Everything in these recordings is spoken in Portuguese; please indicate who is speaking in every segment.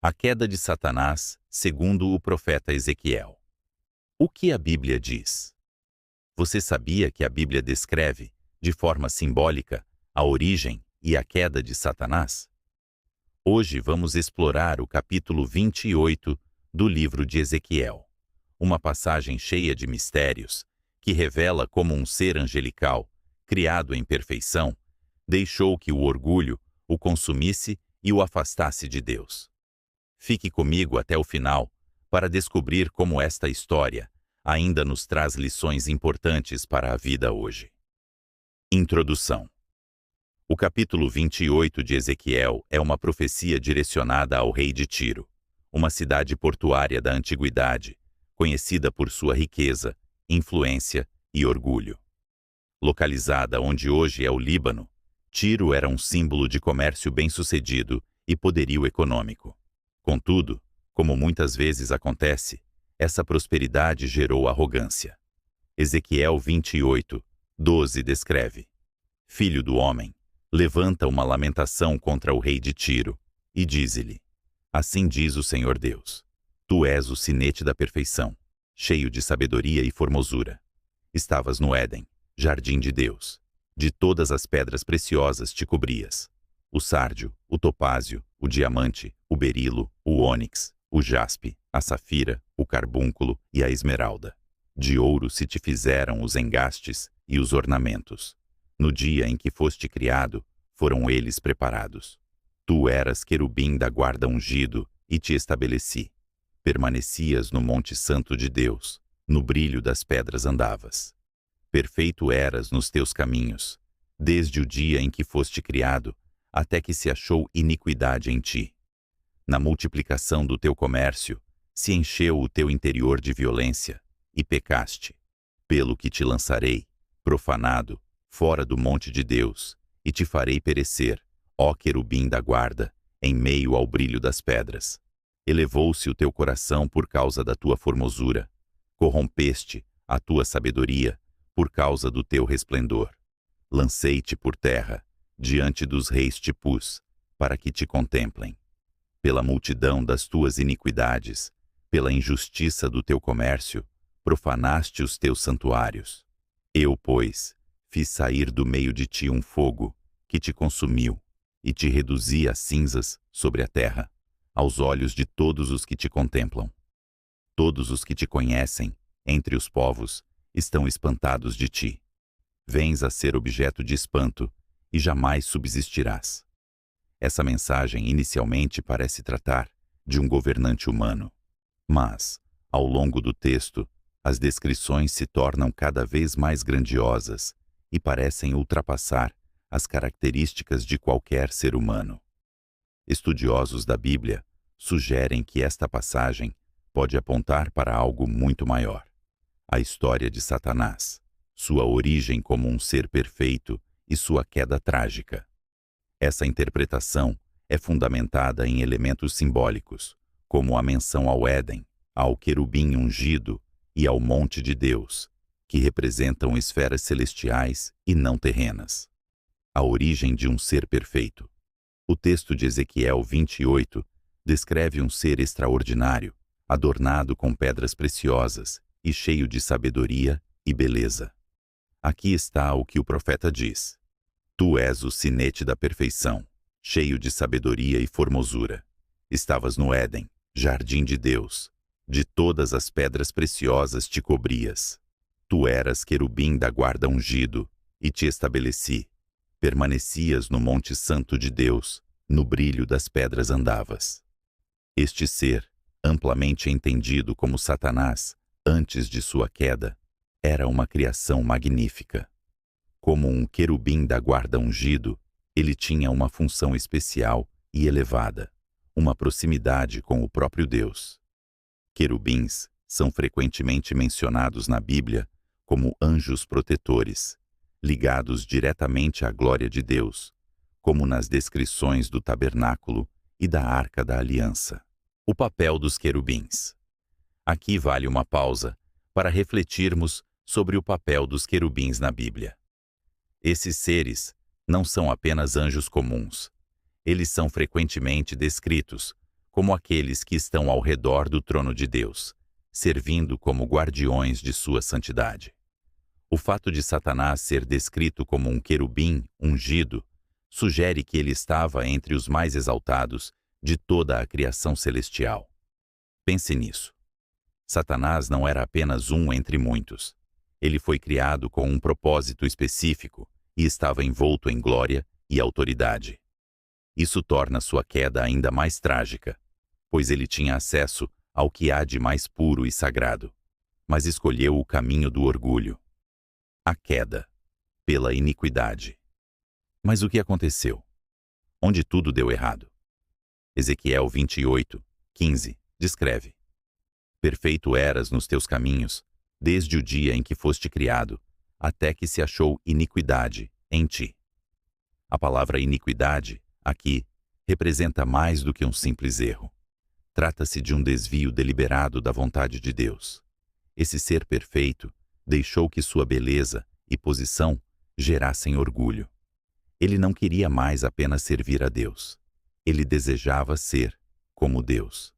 Speaker 1: A queda de Satanás, segundo o profeta Ezequiel. O que a Bíblia diz? Você sabia que a Bíblia descreve, de forma simbólica, a origem e a queda de Satanás? Hoje vamos explorar o capítulo 28 do livro de Ezequiel, uma passagem cheia de mistérios que revela como um ser angelical, criado em perfeição, deixou que o orgulho o consumisse e o afastasse de Deus. Fique comigo até o final para descobrir como esta história ainda nos traz lições importantes para a vida hoje. Introdução. O capítulo 28 de Ezequiel é uma profecia direcionada ao rei de Tiro, uma cidade portuária da antiguidade, conhecida por sua riqueza, influência e orgulho. Localizada onde hoje é o Líbano, Tiro era um símbolo de comércio bem-sucedido e poderio econômico. Contudo, como muitas vezes acontece, essa prosperidade gerou arrogância. Ezequiel 28:12 descreve: Filho do homem, levanta uma lamentação contra o rei de Tiro, e dize-lhe: Assim diz o Senhor Deus: Tu és o sinete da perfeição, cheio de sabedoria e formosura. Estavas no Éden, jardim de Deus. De todas as pedras preciosas te cobrias: o sárdio, o topázio, o diamante, o berilo, o ônix, o jaspe, a safira, o carbúnculo e a esmeralda. De ouro se te fizeram os engastes e os ornamentos. No dia em que foste criado, foram eles preparados. Tu eras querubim da guarda ungido, e te estabeleci. Permanecias no monte santo de Deus, no brilho das pedras andavas. Perfeito eras nos teus caminhos, desde o dia em que foste criado, até que se achou iniquidade em ti. Na multiplicação do teu comércio, se encheu o teu interior de violência, e pecaste. Pelo que te lançarei, profanado, fora do monte de Deus, e te farei perecer, ó querubim da guarda, em meio ao brilho das pedras. Elevou-se o teu coração por causa da tua formosura. Corrompeste a tua sabedoria por causa do teu resplendor. Lancei-te por terra, diante dos reis te pus, para que te contemplem. Pela multidão das tuas iniquidades, pela injustiça do teu comércio, profanaste os teus santuários. Eu, pois, fiz sair do meio de ti um fogo, que te consumiu, e te reduzi a cinzas sobre a terra, aos olhos de todos os que te contemplam. Todos os que te conhecem, entre os povos, estão espantados de ti. Vens a ser objeto de espanto, e jamais subsistirás. Essa mensagem inicialmente parece tratar de um governante humano, mas, ao longo do texto, as descrições se tornam cada vez mais grandiosas e parecem ultrapassar as características de qualquer ser humano. Estudiosos da Bíblia sugerem que esta passagem pode apontar para algo muito maior: a história de Satanás, sua origem como um ser perfeito e sua queda trágica. Essa interpretação é fundamentada em elementos simbólicos, como a menção ao Éden, ao querubim ungido e ao monte de Deus, que representam esferas celestiais e não terrenas. A origem de um ser perfeito. O texto de Ezequiel 28 descreve um ser extraordinário, adornado com pedras preciosas e cheio de sabedoria e beleza. Aqui está o que o profeta diz: Tu és o sinete da perfeição, cheio de sabedoria e formosura. Estavas no Éden, jardim de Deus. De todas as pedras preciosas te cobrias. Tu eras querubim da guarda ungido, e te estabeleci. Permanecias no monte santo de Deus, no brilho das pedras andavas. Este ser, amplamente entendido como Satanás, antes de sua queda, era uma criação magnífica. Como um querubim da guarda ungido, ele tinha uma função especial e elevada, uma proximidade com o próprio Deus. Querubins são frequentemente mencionados na Bíblia como anjos protetores, ligados diretamente à glória de Deus, como nas descrições do tabernáculo e da Arca da Aliança. O papel dos querubins. Aqui vale uma pausa para refletirmos sobre o papel dos querubins na Bíblia. Esses seres não são apenas anjos comuns. Eles são frequentemente descritos como aqueles que estão ao redor do trono de Deus, servindo como guardiões de sua santidade. O fato de Satanás ser descrito como um querubim ungido sugere que ele estava entre os mais exaltados de toda a criação celestial. Pense nisso. Satanás não era apenas um entre muitos. Ele foi criado com um propósito específico e estava envolto em glória e autoridade. Isso torna sua queda ainda mais trágica, pois ele tinha acesso ao que há de mais puro e sagrado, mas escolheu o caminho do orgulho. A queda, pela iniquidade. Mas o que aconteceu? Onde tudo deu errado? Ezequiel 28, 15, descreve: Perfeito eras nos teus caminhos, desde o dia em que foste criado, até que se achou iniquidade em ti. A palavra iniquidade, aqui, representa mais do que um simples erro. Trata-se de um desvio deliberado da vontade de Deus. Esse ser perfeito deixou que sua beleza e posição gerassem orgulho. Ele não queria mais apenas servir a Deus. Ele desejava ser como Deus.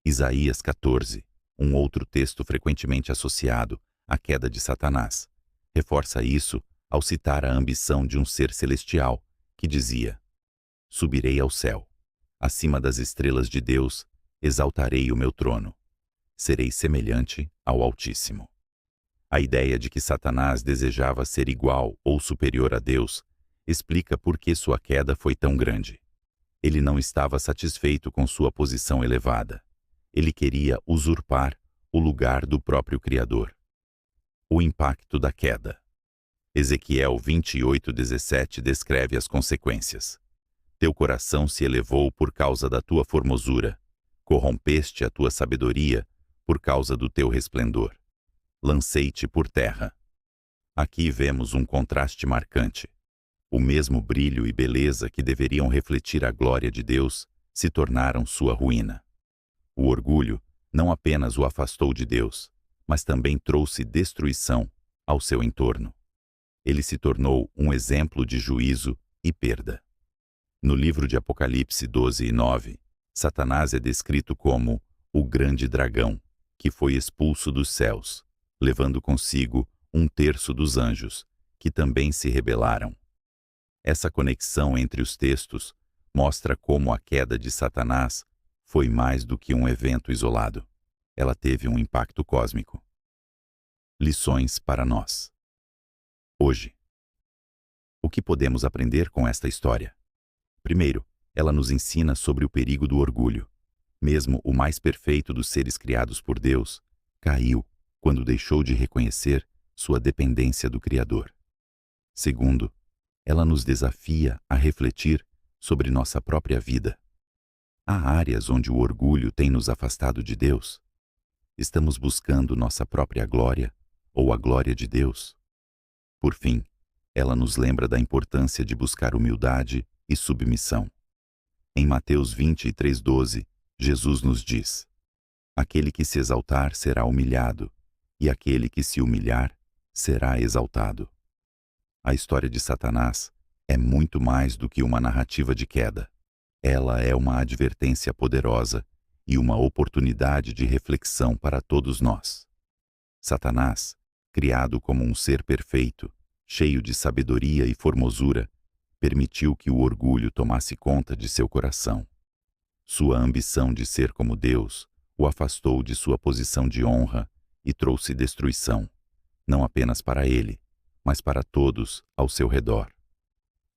Speaker 1: Isaías 14, um outro texto frequentemente associado à queda de Satanás, reforça isso ao citar a ambição de um ser celestial, que dizia: Subirei ao céu, acima das estrelas de Deus, exaltarei o meu trono. Serei semelhante ao Altíssimo. A ideia de que Satanás desejava ser igual ou superior a Deus explica por que sua queda foi tão grande. Ele não estava satisfeito com sua posição elevada. Ele queria usurpar o lugar do próprio Criador. O impacto da queda. Ezequiel 28:17 descreve as consequências. Teu coração se elevou por causa da tua formosura. Corrompeste a tua sabedoria por causa do teu resplendor. Lancei-te por terra. Aqui vemos um contraste marcante. O mesmo brilho e beleza que deveriam refletir a glória de Deus se tornaram sua ruína. O orgulho não apenas o afastou de Deus, mas também trouxe destruição ao seu entorno. Ele se tornou um exemplo de juízo e perda. No livro de Apocalipse 12:9, Satanás é descrito como o grande dragão, que foi expulso dos céus, levando consigo 1/3 dos anjos, que também se rebelaram. Essa conexão entre os textos mostra como a queda de Satanás foi mais do que um evento isolado. Ela teve um impacto cósmico. Lições para nós. Hoje, o que podemos aprender com esta história? Primeiro, ela nos ensina sobre o perigo do orgulho. Mesmo o mais perfeito dos seres criados por Deus caiu quando deixou de reconhecer sua dependência do Criador. Segundo, ela nos desafia a refletir sobre nossa própria vida. Há áreas onde o orgulho tem nos afastado de Deus? Estamos buscando nossa própria glória ou a glória de Deus? Por fim, ela nos lembra da importância de buscar humildade e submissão. Em Mateus 23:12, Jesus nos diz: Aquele que se exaltar será humilhado, e aquele que se humilhar será exaltado. A história de Satanás é muito mais do que uma narrativa de queda. Ela é uma advertência poderosa e uma oportunidade de reflexão para todos nós. Satanás, criado como um ser perfeito, cheio de sabedoria e formosura, permitiu que o orgulho tomasse conta de seu coração. Sua ambição de ser como Deus o afastou de sua posição de honra e trouxe destruição, não apenas para ele, mas para todos ao seu redor.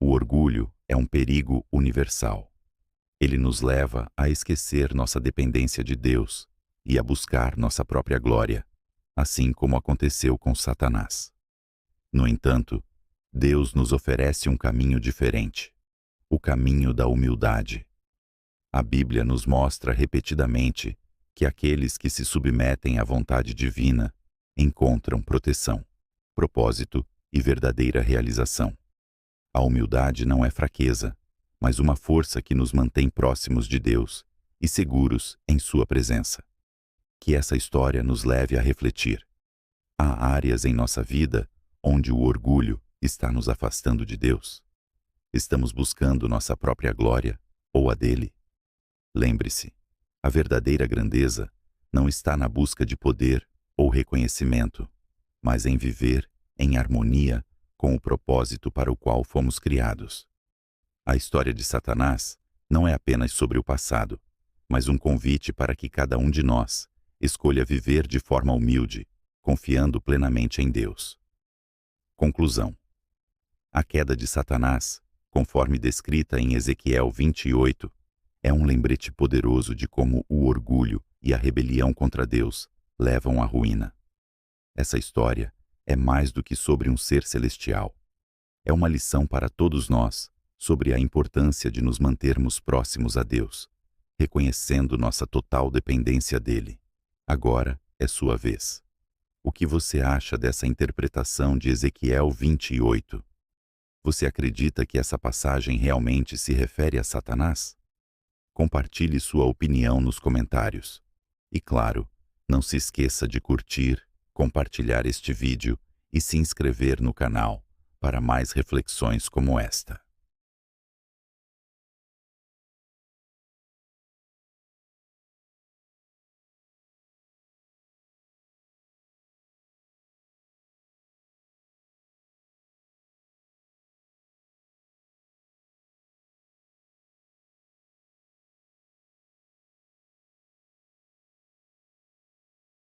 Speaker 1: O orgulho é um perigo universal. Ele nos leva a esquecer nossa dependência de Deus e a buscar nossa própria glória, assim como aconteceu com Satanás. No entanto, Deus nos oferece um caminho diferente, o caminho da humildade. A Bíblia nos mostra repetidamente que aqueles que se submetem à vontade divina encontram proteção, propósito e verdadeira realização. A humildade não é fraqueza, mas uma força que nos mantém próximos de Deus e seguros em sua presença. Que essa história nos leve a refletir. Há áreas em nossa vida onde o orgulho está nos afastando de Deus? Estamos buscando nossa própria glória ou a dele? Lembre-se, A verdadeira grandeza não está na busca de poder ou reconhecimento, mas em viver em harmonia com o propósito para o qual fomos criados. A história de Satanás não é apenas sobre o passado, mas um convite para que cada um de nós escolha viver de forma humilde, confiando plenamente em Deus. Conclusão. A queda de Satanás, conforme descrita em Ezequiel 28, é um lembrete poderoso de como o orgulho e a rebelião contra Deus levam à ruína. Essa história é mais do que sobre um ser celestial. É uma lição para todos nós sobre a importância de nos mantermos próximos a Deus, reconhecendo nossa total dependência dele. Agora é sua vez. O que você acha dessa interpretação de Ezequiel 28? Você acredita que essa passagem realmente se refere a Satanás? Compartilhe sua opinião nos comentários. E claro, não se esqueça de curtir, compartilhar este vídeo e se inscrever no canal para mais reflexões como esta.